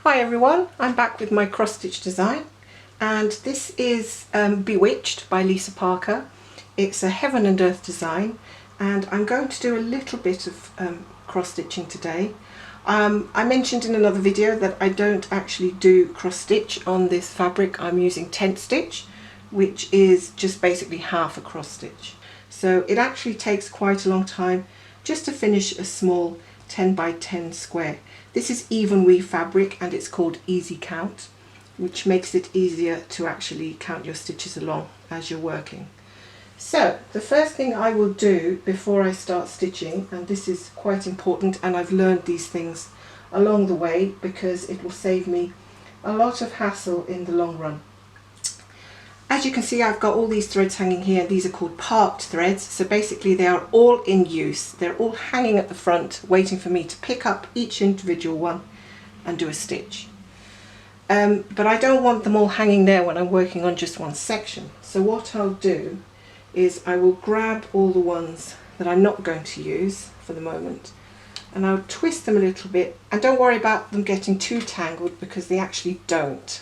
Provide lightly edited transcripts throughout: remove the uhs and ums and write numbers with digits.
Hi everyone, I'm back with my cross stitch design, and this is Bewitched by Lisa Parker. It's a heaven and earth design, and I'm going to do a little bit of cross stitching today. I mentioned in another video that I don't actually do cross stitch on this fabric. I'm using tent stitch, which is just basically half a cross stitch. So it actually takes quite a long time just to finish a small 10 by 10 square. This is even weave fabric and it's called easy count, which makes it easier to actually count your stitches along as you're working. So the first thing I will do before I start stitching, and this is quite important, and I've learned these things along the way because it will save me a lot of hassle in the long run. As you can see, I've got all these threads hanging here. These are called parked threads. So basically they are all in use. They're all hanging at the front, waiting for me to pick up each individual one and do a stitch. But I don't want them all hanging there when I'm working on just one section. So what I'll do is I will grab all the ones that I'm not going to use for the moment, and I'll twist them a little bit. And don't worry about them getting too tangled, because they actually don't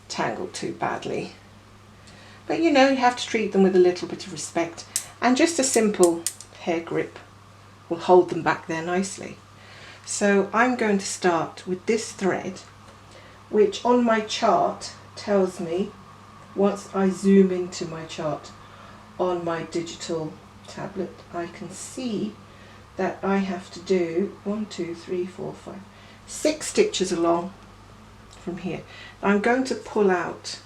tangle too badly. But you know, you have to treat them with a little bit of respect, and just a simple hair grip will hold them back there nicely. So I'm going to start with this thread, which on my chart tells me, once I zoom into my chart on my digital tablet, I can see that I have to do 6 stitches along from here. I'm going to pull out,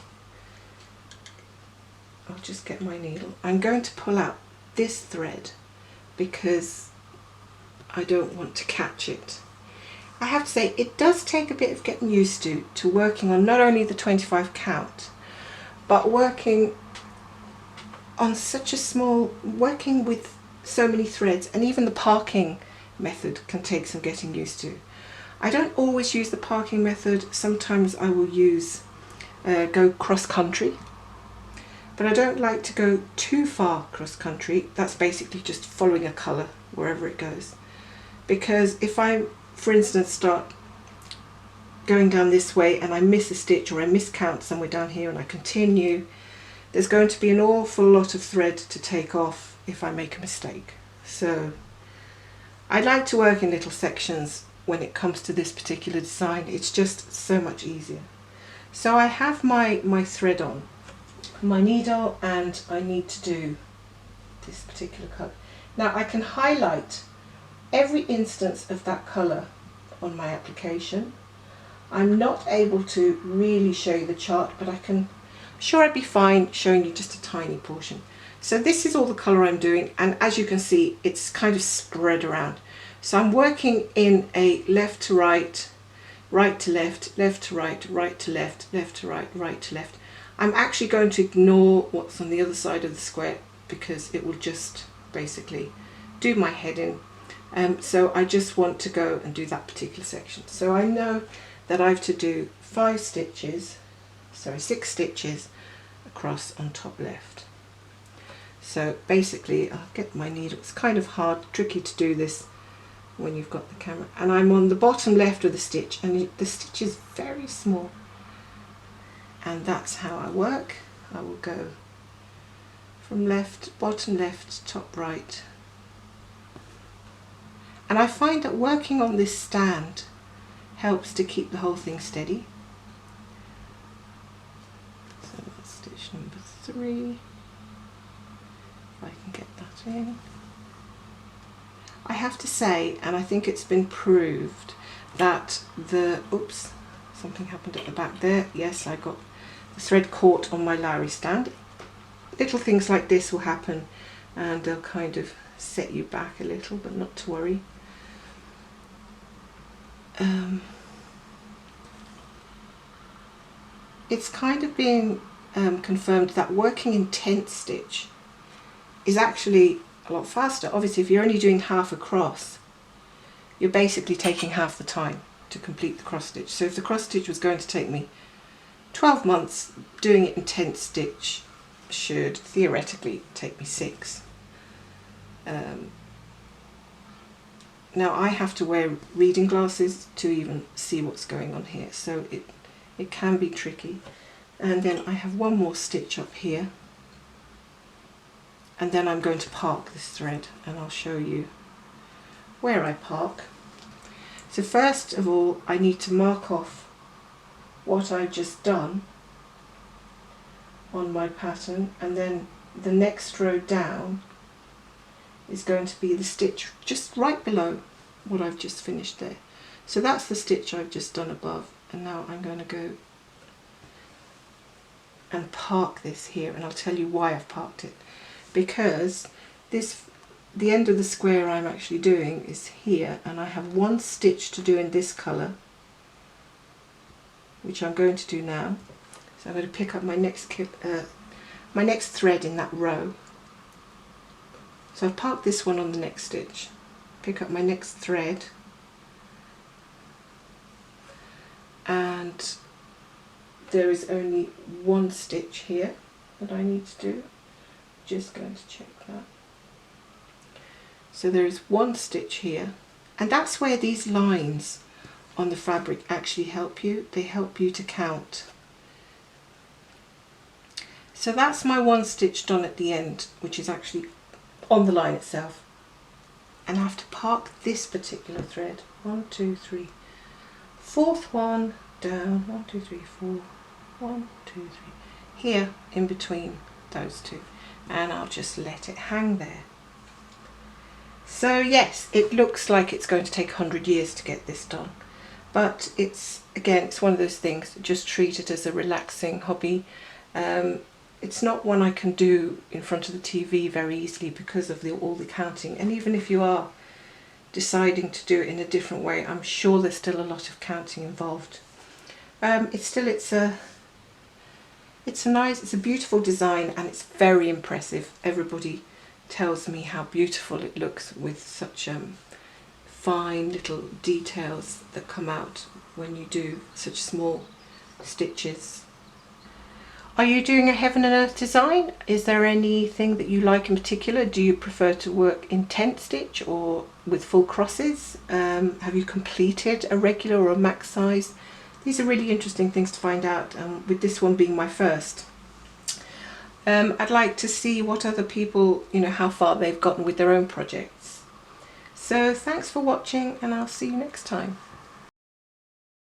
I'll just get my needle. I'm going to pull out this thread because I don't want to catch it. I have to say, it does take a bit of getting used to working on not only the 25 count, but working on such a small, working with so many threads, and even the parking method can take some getting used to. I don't always use the parking method. Sometimes I will use go cross country. But I don't like to go too far cross country. That's basically just following a colour wherever it goes. Because if I, for instance, start going down this way and I miss a stitch, or I miscount somewhere down here and I continue, there's going to be an awful lot of thread to take off if I make a mistake. So I like to work in little sections when it comes to this particular design. It's just so much easier. So I have my thread on my needle, and I need to do this particular colour. Now I can highlight every instance of that colour on my application. I'm not able to really show you the chart, but I'm sure I'd be fine showing you just a tiny portion. So this is all the colour I'm doing, and as you can see, it's kind of spread around. So I'm working in a left to right, right to left, left to right, right to left, left to right, right to left. I'm actually going to ignore what's on the other side of the square because it will just basically do my head in. So I just want to go and do that particular section. So I know that I have to do 6 stitches across on top left. So basically, I'll get my needle. It's kind of hard, tricky to do this when you've got the camera. And I'm on the bottom left of the stitch, and the stitch is very small. And that's how I work. I will go from left, bottom left, top right. And I find that working on this stand helps to keep the whole thing steady. So that's stitch number 3. If I can get that in. I have to say, and I think it's been proved, that oops, something happened at the back there. Yes, I got the thread caught on my Lowry stand. Little things like this will happen, and they'll kind of set you back a little, but not to worry. It's kind of being confirmed that working in tent stitch is actually a lot faster. Obviously, if you're only doing half a cross, you're basically taking half the time to complete the cross stitch. So if the cross stitch was going to take me 12 months, doing it in tent stitch should theoretically take me 6. Now I have to wear reading glasses to even see what's going on here, so it can be tricky. And then I have one more stitch up here, and then I'm going to park this thread, and I'll show you where I park. So first of all, I need to mark off what I've just done on my pattern, and then the next row down is going to be the stitch just right below what I've just finished there. So that's the stitch I've just done above, and now I'm going to go and park this here, and I'll tell you why I've parked it. Because the end of the square I'm actually doing is here, and I have one stitch to do in this colour, which I'm going to do now. So I'm going to pick up my next thread in that row. So I've parked this one on the next stitch, pick up my next thread, and there is only one stitch here that I need to do. Just going to check that. So there is one stitch here, and that's where these lines on the fabric actually help you. They help you to count. So that's my one stitch done at the end, which is actually on the line itself. And I have to park this particular thread. 1, 2, 3, fourth one down. 1, 2, 3, 4. 1, 2, 3. Here in between those two, and I'll just let it hang there. So yes, it looks like it's going to take 100 years to get this done, but it's one of those things. Just treat it as a relaxing hobby. It's not one I can do in front of the TV very easily because of all the counting, and even if you are deciding to do it in a different way, I'm sure there's still a lot of counting involved. It's a beautiful design, and it's very impressive. Everybody tells me how beautiful it looks with such fine little details that come out when you do such small stitches. Are you doing a heaven and earth design? Is there anything that you like in particular? Do you prefer to work in tent stitch or with full crosses? Have you completed a regular or a max size? These are really interesting things to find out, with this one being my first. I'd like to see what other people, how far they've gotten with their own projects. So thanks for watching, and I'll see you next time.